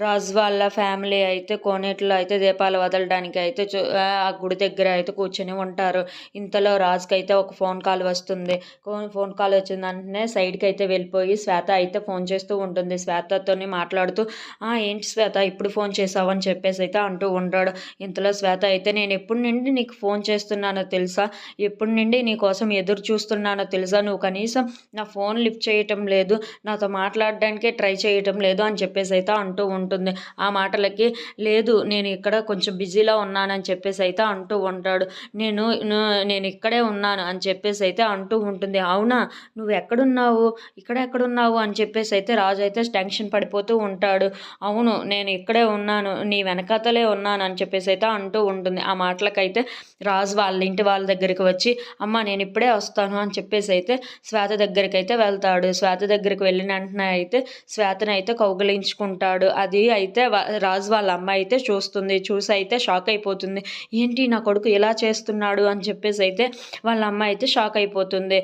రాజు వాళ్ళ ఫ్యామిలీ అయితే కోనేటిలో అయితే దీపాలు వదలడానికి అయితే ఆ గుడి దగ్గర అయితే కూర్చొని ఉంటారు. ఇంతలో రాజుకైతే ఒక ఫోన్ కాల్ వస్తుంది. ఫోన్ కాల్ వచ్చిన వెంటనే సైడ్కి అయితే వెళ్ళిపోయి శ్వేత అయితే ఫోన్ చేస్తూ ఉంటుంది. శ్వేతతోని మాట్లాడుతూ ఏంటి శ్వేత ఇప్పుడు ఫోన్ చేసావు అని చెప్పేసి అయితే అంటూ ఉంటాడు. ఇంతలో శ్వేత అయితే నేను ఎప్పటి నుండి నీకు ఫోన్ చేస్తున్నానో తెలుసా, ఎప్పటి నుండి నీ కోసం ఎదురు చూస్తున్నానో తెలుసా, నువ్వు కనీసం నా ఫోన్ లిఫ్ట్ చేయటం లేదు, నాతో మాట్లాడడానికే ట్రై చేయటం లేదు అని చెప్పేసి అయితే అంటూ ఉంటుంది. ఆ మాటలకి లేదు నేను ఇక్కడ కొంచెం బిజీలో ఉన్నానని చెప్పేసి అయితే అంటూ ఉంటాడు. నేను ఇక్కడే ఉన్నాను అని చెప్పేసి అయితే అంటూ ఉంటుంది. అవునా నువ్వు ఎక్కడున్నావు, ఇక్కడ ఎక్కడున్నావు అని చెప్పేసి అయితే రాజు అయితే టెన్షన్ పడిపోతూ ఉంటాడు. అవును నేను ఇక్కడే ఉన్నాను, నీ వెనకాతలే ఉన్నాను అని చెప్పేసి అయితే అంటూ ఉంటుంది. ఆ మాటలకైతే రాజు వాళ్ళ ఇంటి వాళ్ళ దగ్గరికి వచ్చి అమ్మ నేను ఇప్పుడే వస్తాను అని చెప్పేసి అయితే శ్వేత దగ్గరికి అయితే వెళ్తాడు. శ్వేత దగ్గరికి వెళ్ళిన వెంటనే అయితే శ్వేతను అయితే కౌగిలించుకుంటాడు. అది అయితే రాజు వాళ్ళ అమ్మ అయితే చూస్తుంది. చూసి అయితే షాక్ అయిపోతుంది. ఏంటి నా కొడుకు ఇలా చేస్తున్నాడు అని చెప్పేసి అయితే వాళ్ళ అమ్మ అయితే షాక్ అయిపోతుంది.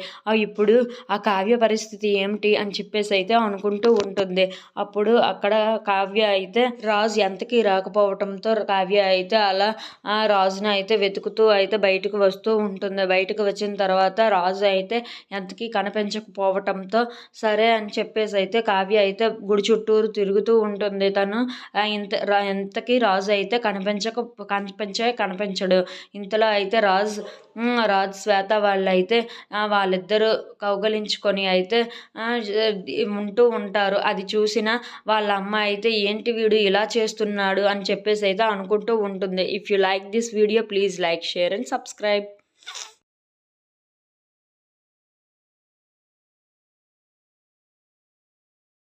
ఇప్పుడు ఆ కావ్య పరిస్థితి ఏమిటి అని చెప్పేసి అయితే అనుకుంటూ ఉంటుంది. అప్పుడు అక్కడ కావ్య అయితే రాజు ఎంతకీ రాకపోవటంతో కావ్య అయితే అలా రాజును అయితే వెతుకుతూ అయితే బయటకు వస్తూ ఉంటుంది. బయటకు వచ్చిన తర్వాత రాజు అయితే ఎంతకీ కనిపించకపోవటంతో సరే అని చెప్పేసి అయితే కావ్య అయితే గుడి చుట్టూరు తిరుగుతూ ఉంటుంది. తను ఎంతకీ రాజు అయితే కనిపించడు. ఇంతలో అయితే రాజు శ్వేత వాళ్ళైతే వాళ్ళిద్దరూ కౌగలించుకొని అయితే ఉంటూ ఉంటారు. అది చూసిన వాళ్ళ అమ్మ అయితే ఏంటి వీడు ఇలా చేస్తున్నాడు అని చెప్పేసి అయితే అనుకుంటూ ఉంటుంది. If you like this video please like, share and subscribe.